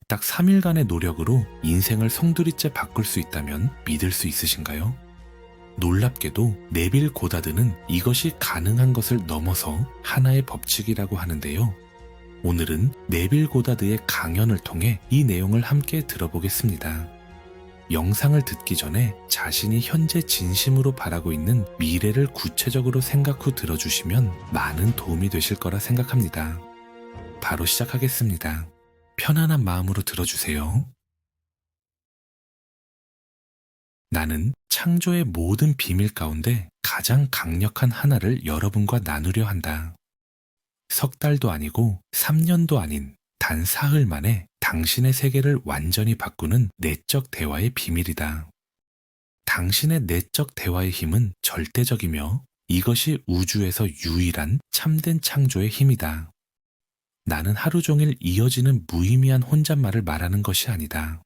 딱 3일간의 노력으로 인생을 송두리째 바꿀 수 있다면 믿을 수 있으신가요? 놀랍게도 네빌 고다드는 이것이 가능한 것을 넘어서 하나의 법칙이라고 하는데요. 오늘은 네빌 고다드의 강연을 통해 이 내용을 함께 들어보겠습니다. 영상을 듣기 전에 자신이 현재 진심으로 바라고 있는 미래를 구체적으로 생각 후 들어주시면 많은 도움이 되실 거라 생각합니다. 바로 시작하겠습니다. 편안한 마음으로 들어주세요. 나는 창조의 모든 비밀 가운데 가장 강력한 하나를 여러분과 나누려 한다. 석 달도 아니고 3년도 아닌 단 사흘 만에 당신의 세계를 완전히 바꾸는 내적 대화의 비밀이다. 당신의 내적 대화의 힘은 절대적이며 이것이 우주에서 유일한 참된 창조의 힘이다. 나는 하루 종일 이어지는 무의미한 혼잣말을 말하는 것이 아니다.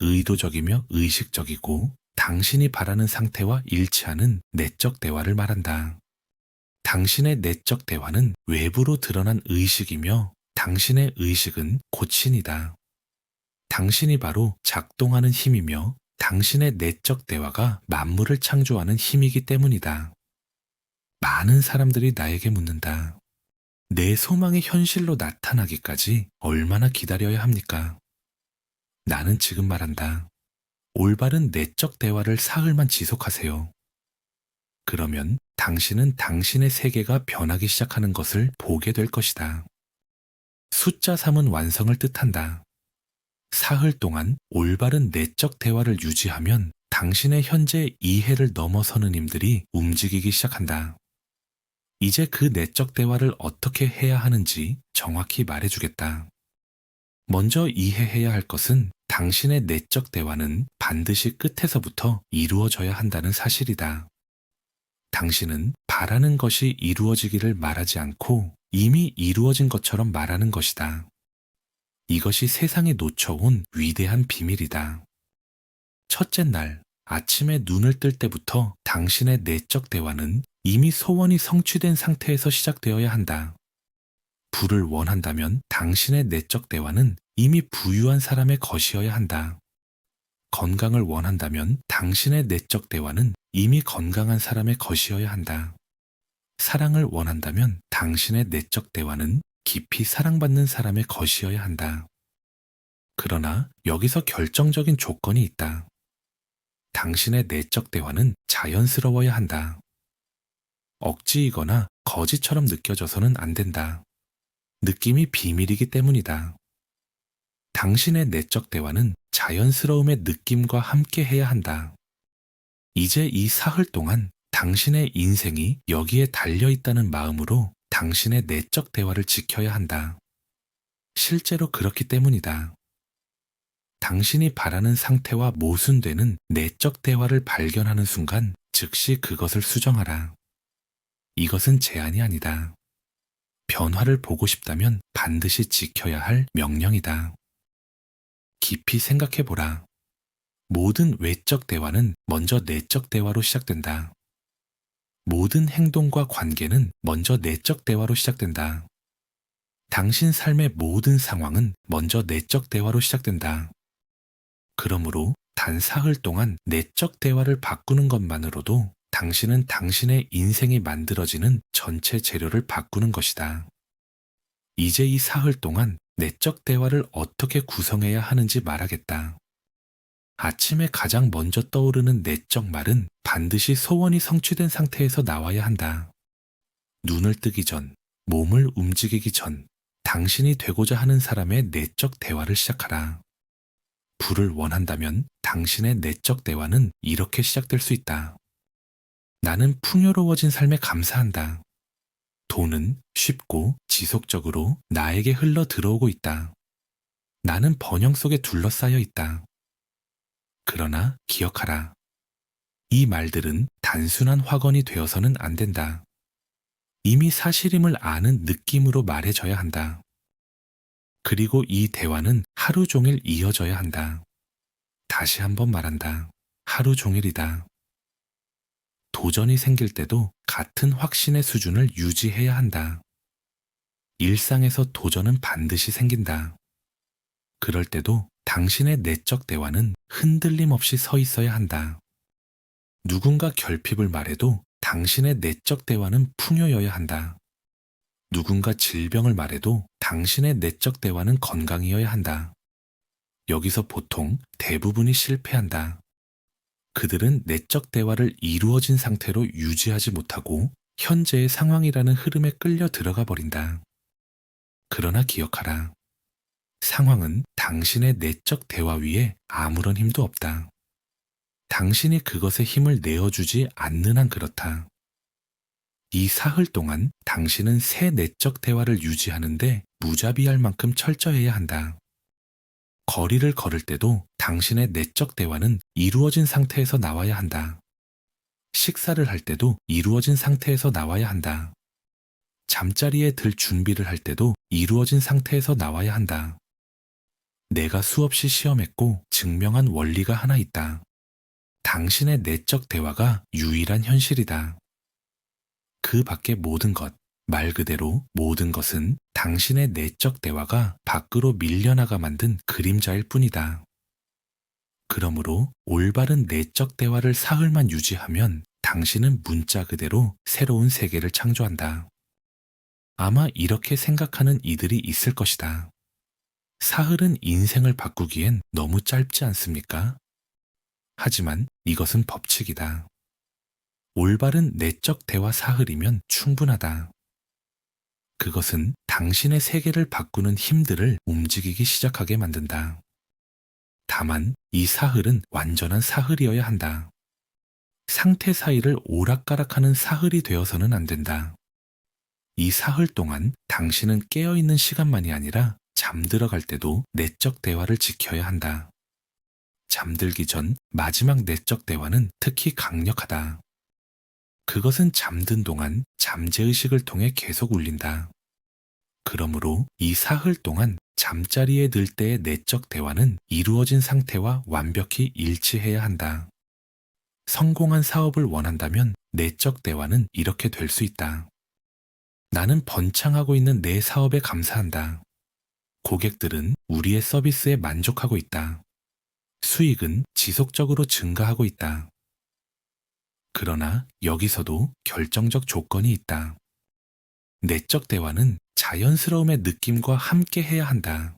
의도적이며 의식적이고 당신이 바라는 상태와 일치하는 내적 대화를 말한다. 당신의 내적 대화는 외부로 드러난 의식이며 당신의 의식은 고친이다. 당신이 바로 작동하는 힘이며 당신의 내적 대화가 만물을 창조하는 힘이기 때문이다. 많은 사람들이 나에게 묻는다. 내 소망이 현실로 나타나기까지 얼마나 기다려야 합니까? 나는 지금 말한다. 올바른 내적 대화를 사흘만 지속하세요. 그러면 당신은 당신의 세계가 변하기 시작하는 것을 보게 될 것이다. 숫자 3은 완성을 뜻한다. 사흘 동안 올바른 내적 대화를 유지하면 당신의 현재 이해를 넘어서는 힘들이 움직이기 시작한다. 이제 그 내적 대화를 어떻게 해야 하는지 정확히 말해주겠다. 먼저 이해해야 할 것은 당신의 내적 대화는 반드시 끝에서부터 이루어져야 한다는 사실이다. 당신은 바라는 것이 이루어지기를 말하지 않고 이미 이루어진 것처럼 말하는 것이다. 이것이 세상에 놓쳐온 위대한 비밀이다. 첫째 날, 아침에 눈을 뜰 때부터 당신의 내적 대화는 이미 소원이 성취된 상태에서 시작되어야 한다. 부를 원한다면 당신의 내적 대화는 이미 부유한 사람의 것이어야 한다. 건강을 원한다면 당신의 내적 대화는 이미 건강한 사람의 것이어야 한다. 사랑을 원한다면 당신의 내적 대화는 깊이 사랑받는 사람의 것이어야 한다. 그러나 여기서 결정적인 조건이 있다. 당신의 내적 대화는 자연스러워야 한다. 억지이거나 거짓처럼 느껴져서는 안 된다. 느낌이 비밀이기 때문이다. 당신의 내적 대화는 자연스러움의 느낌과 함께 해야 한다. 이제 이 사흘 동안 당신의 인생이 여기에 달려있다는 마음으로 당신의 내적 대화를 지켜야 한다. 실제로 그렇기 때문이다. 당신이 바라는 상태와 모순되는 내적 대화를 발견하는 순간 즉시 그것을 수정하라. 이것은 제한이 아니다. 변화를 보고 싶다면 반드시 지켜야 할 명령이다. 깊이 생각해보라. 모든 외적 대화는 먼저 내적 대화로 시작된다. 모든 행동과 관계는 먼저 내적 대화로 시작된다. 당신 삶의 모든 상황은 먼저 내적 대화로 시작된다. 그러므로 단 사흘 동안 내적 대화를 바꾸는 것만으로도 당신은 당신의 인생이 만들어지는 전체 재료를 바꾸는 것이다. 이제 이 사흘 동안 내적 대화를 어떻게 구성해야 하는지 말하겠다. 아침에 가장 먼저 떠오르는 내적 말은 반드시 소원이 성취된 상태에서 나와야 한다. 눈을 뜨기 전, 몸을 움직이기 전, 당신이 되고자 하는 사람의 내적 대화를 시작하라. 부를 원한다면 당신의 내적 대화는 이렇게 시작될 수 있다. 나는 풍요로워진 삶에 감사한다. 돈은 쉽고 지속적으로 나에게 흘러 들어오고 있다. 나는 번영 속에 둘러싸여 있다. 그러나 기억하라. 이 말들은 단순한 확언이 되어서는 안 된다. 이미 사실임을 아는 느낌으로 말해져야 한다. 그리고 이 대화는 하루 종일 이어져야 한다. 다시 한번 말한다. 하루 종일이다. 도전이 생길 때도 같은 확신의 수준을 유지해야 한다. 일상에서 도전은 반드시 생긴다. 그럴 때도 당신의 내적 대화는 흔들림 없이 서 있어야 한다. 누군가 결핍을 말해도 당신의 내적 대화는 풍요여야 한다. 누군가 질병을 말해도 당신의 내적 대화는 건강이어야 한다. 여기서 보통 대부분이 실패한다. 그들은 내적 대화를 이루어진 상태로 유지하지 못하고 현재의 상황이라는 흐름에 끌려 들어가 버린다. 그러나 기억하라. 상황은 당신의 내적 대화 위에 아무런 힘도 없다. 당신이 그것에 힘을 내어주지 않는 한 그렇다. 이 사흘 동안 당신은 새 내적 대화를 유지하는데 무자비할 만큼 철저해야 한다. 거리를 걸을 때도 당신의 내적 대화는 이루어진 상태에서 나와야 한다. 식사를 할 때도 이루어진 상태에서 나와야 한다. 잠자리에 들 준비를 할 때도 이루어진 상태에서 나와야 한다. 내가 수없이 시험했고 증명한 원리가 하나 있다. 당신의 내적 대화가 유일한 현실이다. 그 밖의 모든 것, 말 그대로 모든 것은 당신의 내적 대화가 밖으로 밀려나가 만든 그림자일 뿐이다. 그러므로 올바른 내적 대화를 사흘만 유지하면 당신은 문자 그대로 새로운 세계를 창조한다. 아마 이렇게 생각하는 이들이 있을 것이다. 사흘은 인생을 바꾸기엔 너무 짧지 않습니까? 하지만 이것은 법칙이다. 올바른 내적 대화 사흘이면 충분하다. 그것은 당신의 세계를 바꾸는 힘들을 움직이기 시작하게 만든다. 다만 이 사흘은 완전한 사흘이어야 한다. 상태 사이를 오락가락하는 사흘이 되어서는 안 된다. 이 사흘 동안 당신은 깨어있는 시간만이 아니라 잠들어갈 때도 내적 대화를 지켜야 한다. 잠들기 전 마지막 내적 대화는 특히 강력하다. 그것은 잠든 동안 잠재의식을 통해 계속 울린다. 그러므로 이 사흘 동안 잠자리에 들 때의 내적 대화는 이루어진 상태와 완벽히 일치해야 한다. 성공한 사업을 원한다면 내적 대화는 이렇게 될 수 있다. 나는 번창하고 있는 내 사업에 감사한다. 고객들은 우리의 서비스에 만족하고 있다. 수익은 지속적으로 증가하고 있다. 그러나 여기서도 결정적 조건이 있다. 내적 대화는 자연스러움의 느낌과 함께 해야 한다.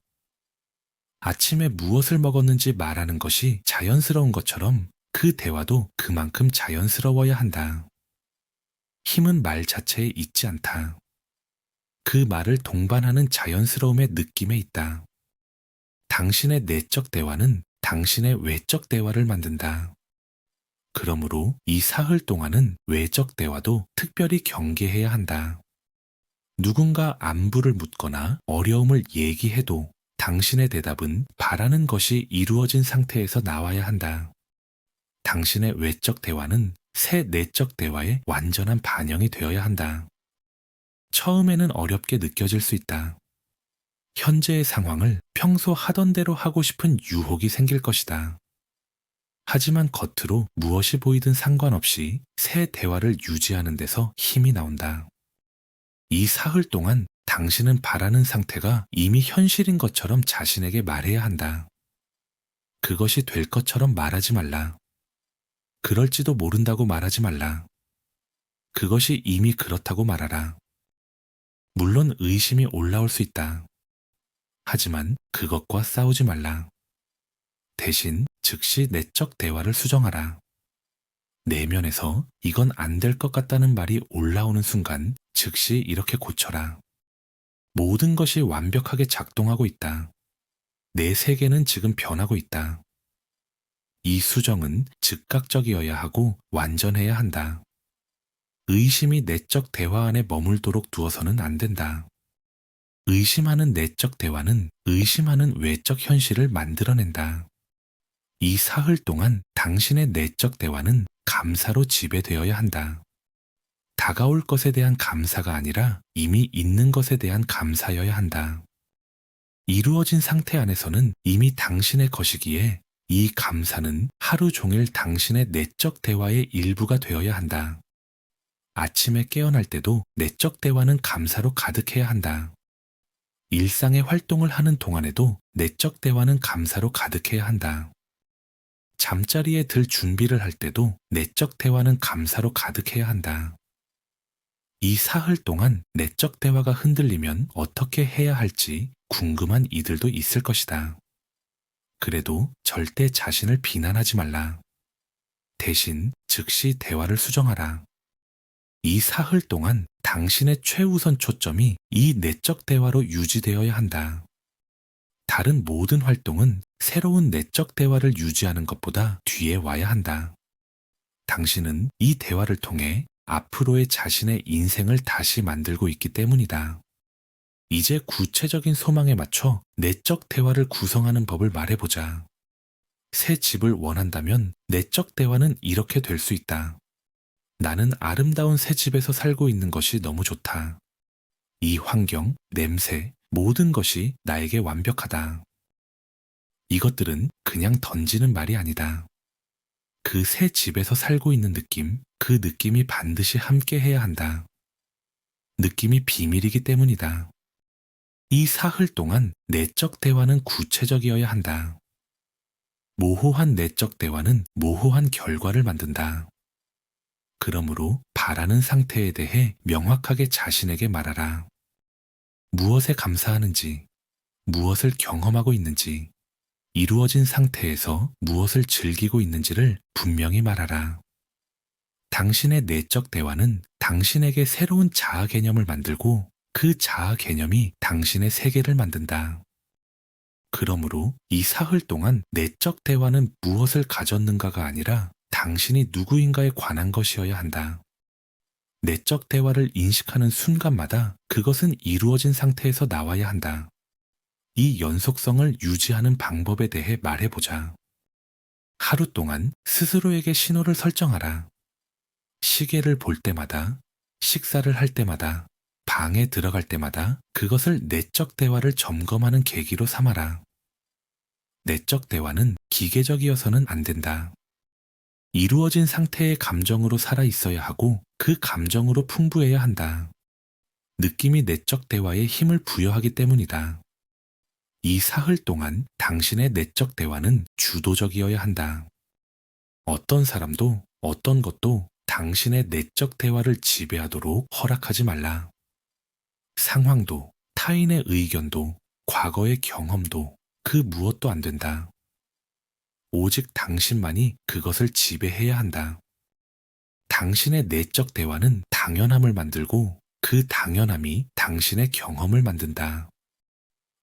아침에 무엇을 먹었는지 말하는 것이 자연스러운 것처럼 그 대화도 그만큼 자연스러워야 한다. 힘은 말 자체에 있지 않다. 그 말을 동반하는 자연스러움의 느낌에 있다. 당신의 내적 대화는 당신의 외적 대화를 만든다. 그러므로 이 사흘 동안은 외적 대화도 특별히 경계해야 한다. 누군가 안부를 묻거나 어려움을 얘기해도 당신의 대답은 바라는 것이 이루어진 상태에서 나와야 한다. 당신의 외적 대화는 새 내적 대화의 완전한 반영이 되어야 한다. 처음에는 어렵게 느껴질 수 있다. 현재의 상황을 평소 하던 대로 하고 싶은 유혹이 생길 것이다. 하지만 겉으로 무엇이 보이든 상관없이 새 대화를 유지하는 데서 힘이 나온다. 이 사흘 동안 당신은 바라는 상태가 이미 현실인 것처럼 자신에게 말해야 한다. 그것이 될 것처럼 말하지 말라. 그럴지도 모른다고 말하지 말라. 그것이 이미 그렇다고 말하라. 물론 의심이 올라올 수 있다. 하지만 그것과 싸우지 말라. 대신 즉시 내적 대화를 수정하라. 내면에서 이건 안 될 것 같다는 말이 올라오는 순간 즉시 이렇게 고쳐라. 모든 것이 완벽하게 작동하고 있다. 내 세계는 지금 변하고 있다. 이 수정은 즉각적이어야 하고 완전해야 한다. 의심이 내적 대화 안에 머물도록 두어서는 안 된다. 의심하는 내적 대화는 의심하는 외적 현실을 만들어낸다. 이 사흘 동안 당신의 내적 대화는 감사로 지배되어야 한다. 다가올 것에 대한 감사가 아니라 이미 있는 것에 대한 감사여야 한다. 이루어진 상태 안에서는 이미 당신의 것이기에 이 감사는 하루 종일 당신의 내적 대화의 일부가 되어야 한다. 아침에 깨어날 때도 내적 대화는 감사로 가득해야 한다. 일상의 활동을 하는 동안에도 내적 대화는 감사로 가득해야 한다. 잠자리에 들 준비를 할 때도 내적 대화는 감사로 가득해야 한다. 이 사흘 동안 내적 대화가 흔들리면 어떻게 해야 할지 궁금한 이들도 있을 것이다. 그래도 절대 자신을 비난하지 말라. 대신 즉시 대화를 수정하라. 이 사흘 동안 당신의 최우선 초점이 이 내적 대화로 유지되어야 한다. 다른 모든 활동은 새로운 내적 대화를 유지하는 것보다 뒤에 와야 한다. 당신은 이 대화를 통해 앞으로의 자신의 인생을 다시 만들고 있기 때문이다. 이제 구체적인 소망에 맞춰 내적 대화를 구성하는 법을 말해보자. 새 집을 원한다면 내적 대화는 이렇게 될 수 있다. 나는 아름다운 새 집에서 살고 있는 것이 너무 좋다. 이 환경, 냄새, 모든 것이 나에게 완벽하다. 이것들은 그냥 던지는 말이 아니다. 그 새 집에서 살고 있는 느낌, 그 느낌이 반드시 함께 해야 한다. 느낌이 비밀이기 때문이다. 이 사흘 동안 내적 대화는 구체적이어야 한다. 모호한 내적 대화는 모호한 결과를 만든다. 그러므로 바라는 상태에 대해 명확하게 자신에게 말하라. 무엇에 감사하는지, 무엇을 경험하고 있는지, 이루어진 상태에서 무엇을 즐기고 있는지를 분명히 말하라. 당신의 내적 대화는 당신에게 새로운 자아 개념을 만들고 그 자아 개념이 당신의 세계를 만든다. 그러므로 이 사흘 동안 내적 대화는 무엇을 가졌는가가 아니라 당신이 누구인가에 관한 것이어야 한다. 내적 대화를 인식하는 순간마다 그것은 이루어진 상태에서 나와야 한다. 이 연속성을 유지하는 방법에 대해 말해보자. 하루 동안 스스로에게 신호를 설정하라. 시계를 볼 때마다, 식사를 할 때마다, 방에 들어갈 때마다 그것을 내적 대화를 점검하는 계기로 삼아라. 내적 대화는 기계적이어서는 안 된다. 이루어진 상태의 감정으로 살아 있어야 하고 그 감정으로 풍부해야 한다. 느낌이 내적 대화에 힘을 부여하기 때문이다. 이 사흘 동안 당신의 내적 대화는 주도적이어야 한다. 어떤 사람도 어떤 것도 당신의 내적 대화를 지배하도록 허락하지 말라. 상황도, 타인의 의견도, 과거의 경험도 그 무엇도 안 된다. 오직 당신만이 그것을 지배해야 한다. 당신의 내적 대화는 당연함을 만들고 그 당연함이 당신의 경험을 만든다.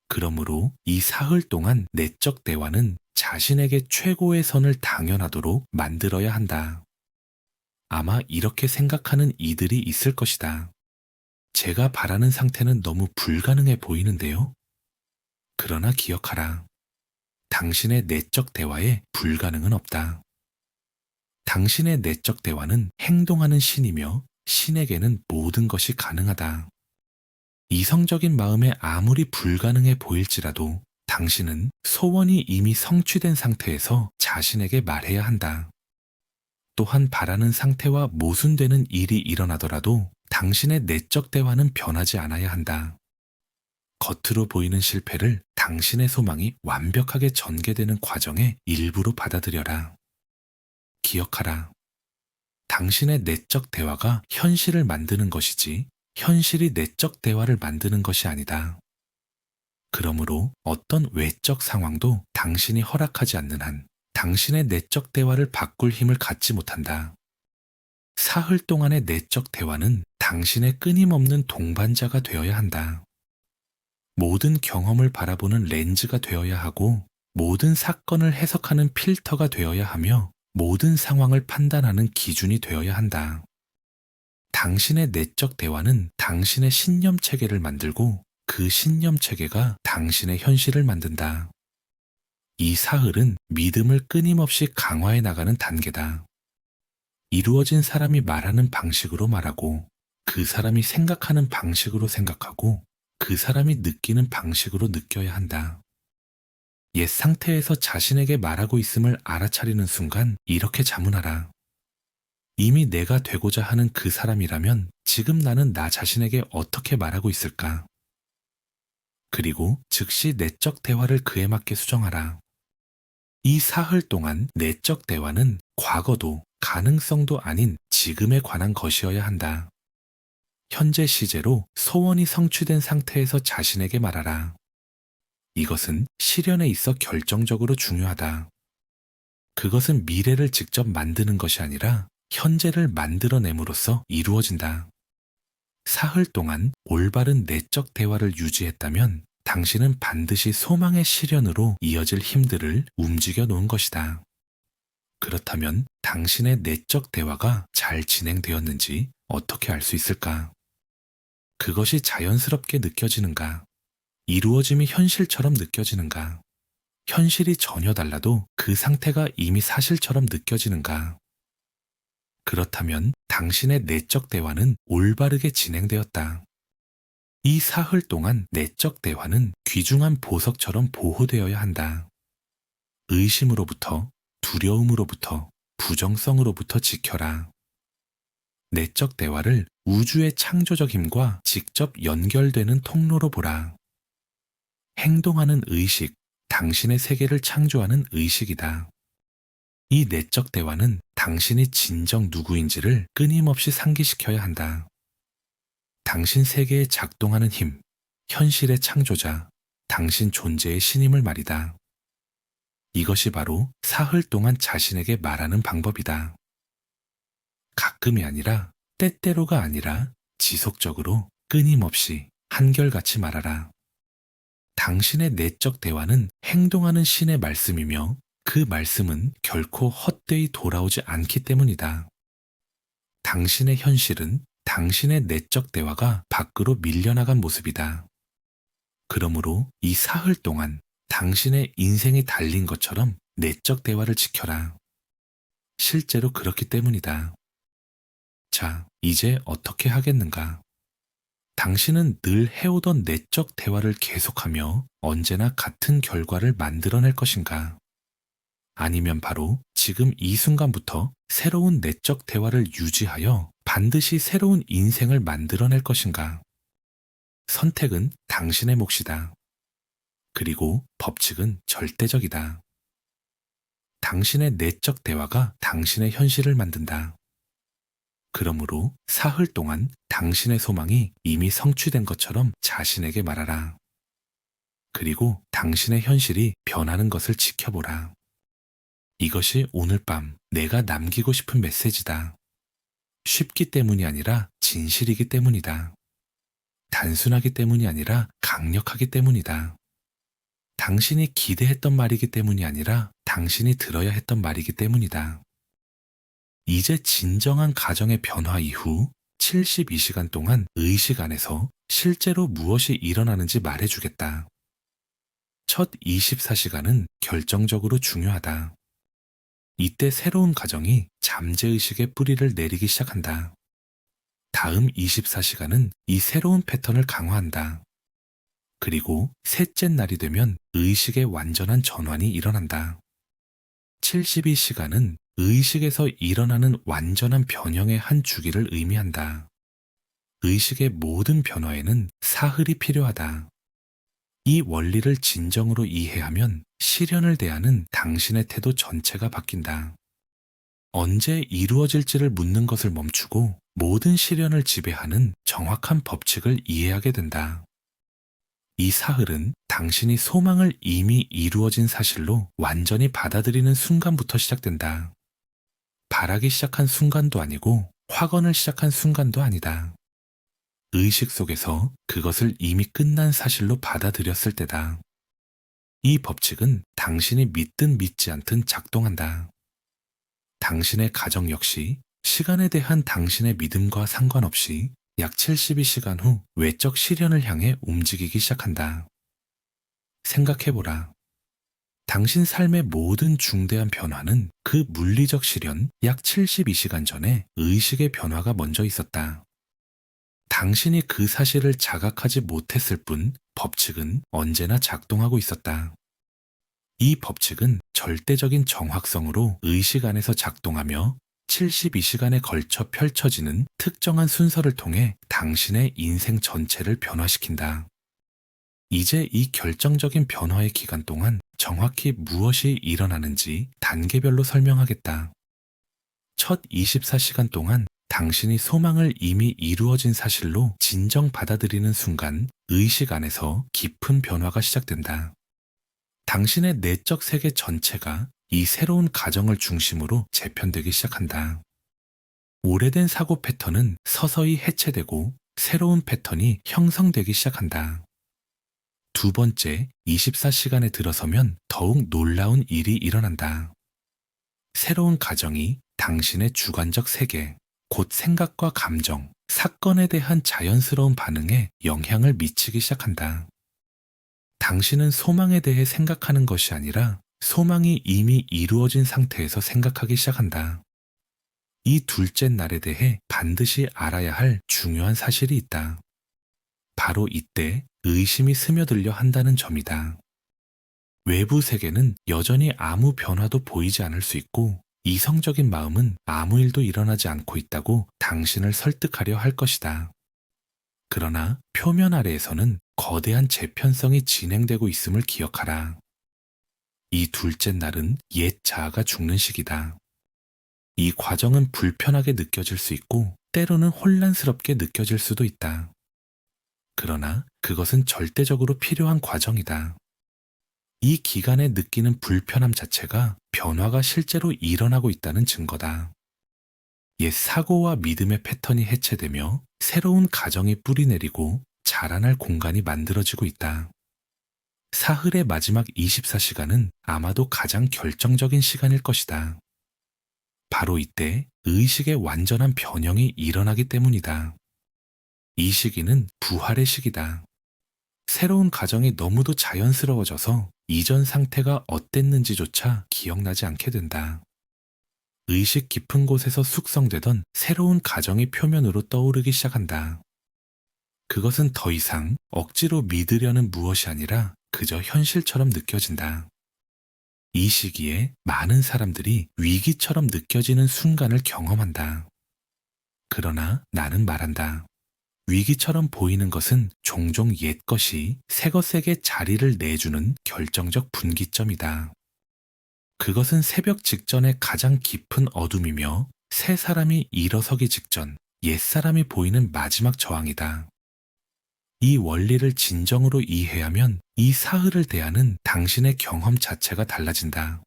그러므로 이 사흘 동안 내적 대화는 자신에게 최고의 선을 당연하도록 만들어야 한다. 아마 이렇게 생각하는 이들이 있을 것이다. 제가 바라는 상태는 너무 불가능해 보이는데요? 그러나 기억하라. 당신의 내적 대화에 불가능은 없다. 당신의 내적 대화는 행동하는 신이며 신에게는 모든 것이 가능하다. 이성적인 마음에 아무리 불가능해 보일지라도 당신은 소원이 이미 성취된 상태에서 자신에게 말해야 한다. 또한 바라는 상태와 모순되는 일이 일어나더라도 당신의 내적 대화는 변하지 않아야 한다. 겉으로 보이는 실패를 당신의 소망이 완벽하게 전개되는 과정의 일부로 받아들여라. 기억하라. 당신의 내적 대화가 현실을 만드는 것이지 현실이 내적 대화를 만드는 것이 아니다. 그러므로 어떤 외적 상황도 당신이 허락하지 않는 한 당신의 내적 대화를 바꿀 힘을 갖지 못한다. 사흘 동안의 내적 대화는 당신의 끊임없는 동반자가 되어야 한다. 모든 경험을 바라보는 렌즈가 되어야 하고 모든 사건을 해석하는 필터가 되어야 하며 모든 상황을 판단하는 기준이 되어야 한다. 당신의 내적 대화는 당신의 신념 체계를 만들고 그 신념 체계가 당신의 현실을 만든다. 이 사흘은 믿음을 끊임없이 강화해 나가는 단계다. 이루어진 사람이 말하는 방식으로 말하고 그 사람이 생각하는 방식으로 생각하고 그 사람이 느끼는 방식으로 느껴야 한다. 옛 상태에서 자신에게 말하고 있음을 알아차리는 순간 이렇게 자문하라. 이미 내가 되고자 하는 그 사람이라면 지금 나는 나 자신에게 어떻게 말하고 있을까? 그리고 즉시 내적 대화를 그에 맞게 수정하라. 이 사흘 동안 내적 대화는 과거도 가능성도 아닌 지금에 관한 것이어야 한다. 현재 시제로 소원이 성취된 상태에서 자신에게 말하라. 이것은 실현에 있어 결정적으로 중요하다. 그것은 미래를 직접 만드는 것이 아니라 현재를 만들어냄으로써 이루어진다. 사흘 동안 올바른 내적 대화를 유지했다면 당신은 반드시 소망의 실현으로 이어질 힘들을 움직여 놓은 것이다. 그렇다면 당신의 내적 대화가 잘 진행되었는지 어떻게 알 수 있을까? 그것이 자연스럽게 느껴지는가? 이루어짐이 현실처럼 느껴지는가? 현실이 전혀 달라도 그 상태가 이미 사실처럼 느껴지는가? 그렇다면 당신의 내적 대화는 올바르게 진행되었다. 이 사흘 동안 내적 대화는 귀중한 보석처럼 보호되어야 한다. 의심으로부터, 두려움으로부터, 부정성으로부터 지켜라. 내적 대화를 우주의 창조적 힘과 직접 연결되는 통로로 보라. 행동하는 의식, 당신의 세계를 창조하는 의식이다. 이 내적 대화는 당신이 진정 누구인지를 끊임없이 상기시켜야 한다. 당신 세계에 작동하는 힘, 현실의 창조자, 당신 존재의 신임을 말이다. 이것이 바로 사흘 동안 자신에게 말하는 방법이다. 가끔이 아니라, 때때로가 아니라 지속적으로 끊임없이 한결같이 말하라. 당신의 내적 대화는 행동하는 신의 말씀이며 그 말씀은 결코 헛되이 돌아오지 않기 때문이다. 당신의 현실은 당신의 내적 대화가 밖으로 밀려나간 모습이다. 그러므로 이 사흘 동안 당신의 인생이 달린 것처럼 내적 대화를 지켜라. 실제로 그렇기 때문이다. 자, 이제 어떻게 하겠는가? 당신은 늘 해오던 내적 대화를 계속하며 언제나 같은 결과를 만들어낼 것인가? 아니면 바로 지금 이 순간부터 새로운 내적 대화를 유지하여 반드시 새로운 인생을 만들어낼 것인가? 선택은 당신의 몫이다. 그리고 법칙은 절대적이다. 당신의 내적 대화가 당신의 현실을 만든다. 그러므로 사흘 동안 당신의 소망이 이미 성취된 것처럼 자신에게 말하라. 그리고 당신의 현실이 변하는 것을 지켜보라. 이것이 오늘 밤 내가 남기고 싶은 메시지다. 쉽기 때문이 아니라 진실이기 때문이다. 단순하기 때문이 아니라 강력하기 때문이다. 당신이 기대했던 말이기 때문이 아니라 당신이 들어야 했던 말이기 때문이다. 이제 진정한 가정의 변화 이후 72시간 동안 의식 안에서 실제로 무엇이 일어나는지 말해주겠다. 첫 24시간은 결정적으로 중요하다. 이때 새로운 가정이 잠재의식의 뿌리를 내리기 시작한다. 다음 24시간은 이 새로운 패턴을 강화한다. 그리고 셋째 날이 되면 의식의 완전한 전환이 일어난다. 72시간은 의식에서 일어나는 완전한 변형의 한 주기를 의미한다. 의식의 모든 변화에는 사흘이 필요하다. 이 원리를 진정으로 이해하면 실현을 대하는 당신의 태도 전체가 바뀐다. 언제 이루어질지를 묻는 것을 멈추고 모든 실현을 지배하는 정확한 법칙을 이해하게 된다. 이 사흘은 당신이 소망을 이미 이루어진 사실로 완전히 받아들이는 순간부터 시작된다. 바라기 시작한 순간도 아니고 확언을 시작한 순간도 아니다. 의식 속에서 그것을 이미 끝난 사실로 받아들였을 때다. 이 법칙은 당신이 믿든 믿지 않든 작동한다. 당신의 가정 역시 시간에 대한 당신의 믿음과 상관없이 약 72시간 후 외적 실현을 향해 움직이기 시작한다. 생각해보라. 당신 삶의 모든 중대한 변화는 그 물리적 실현 약 72시간 전에 의식의 변화가 먼저 있었다. 당신이 그 사실을 자각하지 못했을 뿐 법칙은 언제나 작동하고 있었다. 이 법칙은 절대적인 정확성으로 의식 안에서 작동하며 72시간에 걸쳐 펼쳐지는 특정한 순서를 통해 당신의 인생 전체를 변화시킨다. 이제 이 결정적인 변화의 기간 동안 정확히 무엇이 일어나는지 단계별로 설명하겠다. 첫 24시간 동안 당신이 소망을 이미 이루어진 사실로 진정 받아들이는 순간 의식 안에서 깊은 변화가 시작된다. 당신의 내적 세계 전체가 이 새로운 가정을 중심으로 재편되기 시작한다. 오래된 사고 패턴은 서서히 해체되고 새로운 패턴이 형성되기 시작한다. 두 번째, 24시간에 들어서면 더욱 놀라운 일이 일어난다. 새로운 가정이 당신의 주관적 세계, 곧 생각과 감정, 사건에 대한 자연스러운 반응에 영향을 미치기 시작한다. 당신은 소망에 대해 생각하는 것이 아니라 소망이 이미 이루어진 상태에서 생각하기 시작한다. 이 둘째 날에 대해 반드시 알아야 할 중요한 사실이 있다. 바로 이때 의심이 스며들려 한다는 점이다. 외부 세계는 여전히 아무 변화도 보이지 않을 수 있고 이성적인 마음은 아무 일도 일어나지 않고 있다고 당신을 설득하려 할 것이다. 그러나 표면 아래에서는 거대한 재편성이 진행되고 있음을 기억하라. 이 둘째 날은 옛 자아가 죽는 시기다. 이 과정은 불편하게 느껴질 수 있고 때로는 혼란스럽게 느껴질 수도 있다. 그러나 그것은 절대적으로 필요한 과정이다. 이 기간에 느끼는 불편함 자체가 변화가 실제로 일어나고 있다는 증거다. 옛 사고와 믿음의 패턴이 해체되며 새로운 가정이 뿌리내리고 자라날 공간이 만들어지고 있다. 사흘의 마지막 24시간은 아마도 가장 결정적인 시간일 것이다. 바로 이때 의식의 완전한 변형이 일어나기 때문이다. 이 시기는 부활의 시기다. 새로운 가정이 너무도 자연스러워져서 이전 상태가 어땠는지조차 기억나지 않게 된다. 의식 깊은 곳에서 숙성되던 새로운 가정이 표면으로 떠오르기 시작한다. 그것은 더 이상 억지로 믿으려는 무엇이 아니라 그저 현실처럼 느껴진다. 이 시기에 많은 사람들이 위기처럼 느껴지는 순간을 경험한다. 그러나 나는 말한다. 위기처럼 보이는 것은 종종 옛 것이 새 것에게 자리를 내주는 결정적 분기점이다. 그것은 새벽 직전의 가장 깊은 어둠이며 새 사람이 일어서기 직전 옛 사람이 보이는 마지막 저항이다. 이 원리를 진정으로 이해하면 이 사흘을 대하는 당신의 경험 자체가 달라진다.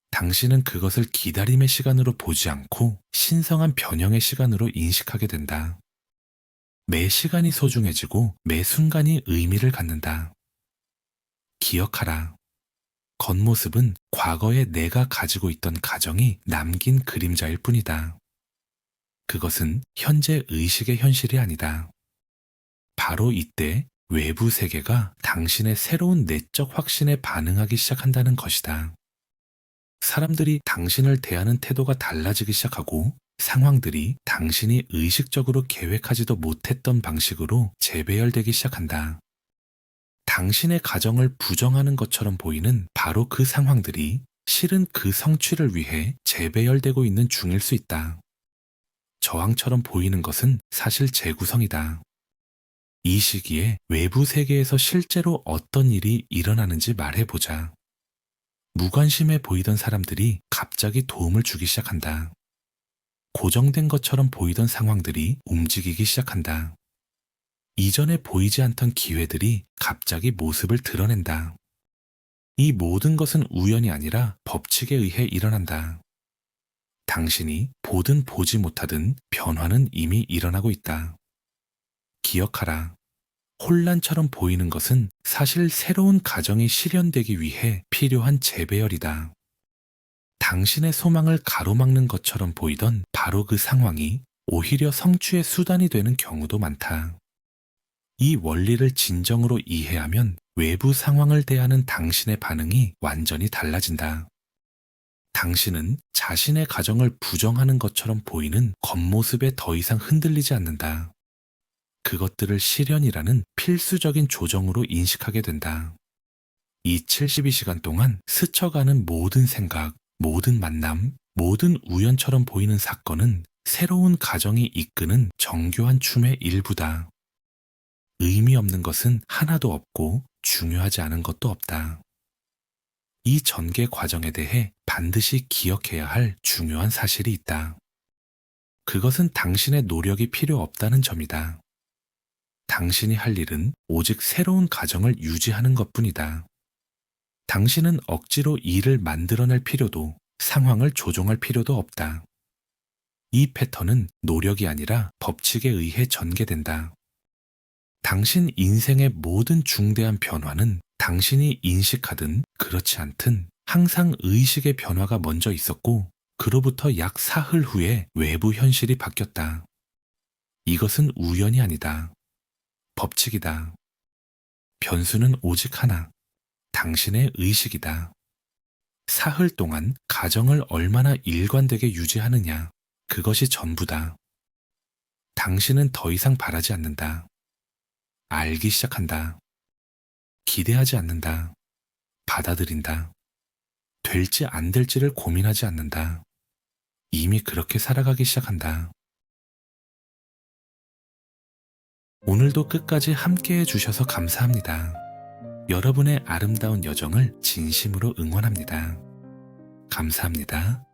당신은 그것을 기다림의 시간으로 보지 않고 신성한 변형의 시간으로 인식하게 된다. 매 시간이 소중해지고 매 순간이 의미를 갖는다. 기억하라. 겉모습은 과거에 내가 가지고 있던 가정이 남긴 그림자일 뿐이다. 그것은 현재 의식의 현실이 아니다. 바로 이때 외부 세계가 당신의 새로운 내적 확신에 반응하기 시작한다는 것이다. 사람들이 당신을 대하는 태도가 달라지기 시작하고 상황들이 당신이 의식적으로 계획하지도 못했던 방식으로 재배열되기 시작한다. 당신의 가정을 부정하는 것처럼 보이는 바로 그 상황들이 실은 그 성취를 위해 재배열되고 있는 중일 수 있다. 저항처럼 보이는 것은 사실 재구성이다. 이 시기에 외부 세계에서 실제로 어떤 일이 일어나는지 말해보자. 무관심해 보이던 사람들이 갑자기 도움을 주기 시작한다. 고정된 것처럼 보이던 상황들이 움직이기 시작한다. 이전에 보이지 않던 기회들이 갑자기 모습을 드러낸다. 이 모든 것은 우연이 아니라 법칙에 의해 일어난다. 당신이 보든 보지 못하든 변화는 이미 일어나고 있다. 기억하라. 혼란처럼 보이는 것은 사실 새로운 가정이 실현되기 위해 필요한 재배열이다. 당신의 소망을 가로막는 것처럼 보이던 바로 그 상황이 오히려 성취의 수단이 되는 경우도 많다. 이 원리를 진정으로 이해하면 외부 상황을 대하는 당신의 반응이 완전히 달라진다. 당신은 자신의 가정을 부정하는 것처럼 보이는 겉모습에 더 이상 흔들리지 않는다. 그것들을 실현이라는 필수적인 조정으로 인식하게 된다. 이 72시간 동안 스쳐가는 모든 생각, 모든 만남, 모든 우연처럼 보이는 사건은 새로운 가정이 이끄는 정교한 춤의 일부다. 의미 없는 것은 하나도 없고 중요하지 않은 것도 없다. 이 전개 과정에 대해 반드시 기억해야 할 중요한 사실이 있다. 그것은 당신의 노력이 필요 없다는 점이다. 당신이 할 일은 오직 새로운 가정을 유지하는 것뿐이다. 당신은 억지로 일을 만들어낼 필요도 상황을 조종할 필요도 없다. 이 패턴은 노력이 아니라 법칙에 의해 전개된다. 당신 인생의 모든 중대한 변화는 당신이 인식하든 그렇지 않든 항상 의식의 변화가 먼저 있었고 그로부터 약 사흘 후에 외부 현실이 바뀌었다. 이것은 우연이 아니다. 법칙이다. 변수는 오직 하나. 당신의 의식이다. 사흘 동안 가정을 얼마나 일관되게 유지하느냐. 그것이 전부다. 당신은 더 이상 바라지 않는다. 알기 시작한다. 기대하지 않는다. 받아들인다. 될지 안 될지를 고민하지 않는다. 이미 그렇게 살아가기 시작한다. 오늘도 끝까지 함께 해주셔서 감사합니다. 여러분의 아름다운 여정을 진심으로 응원합니다. 감사합니다.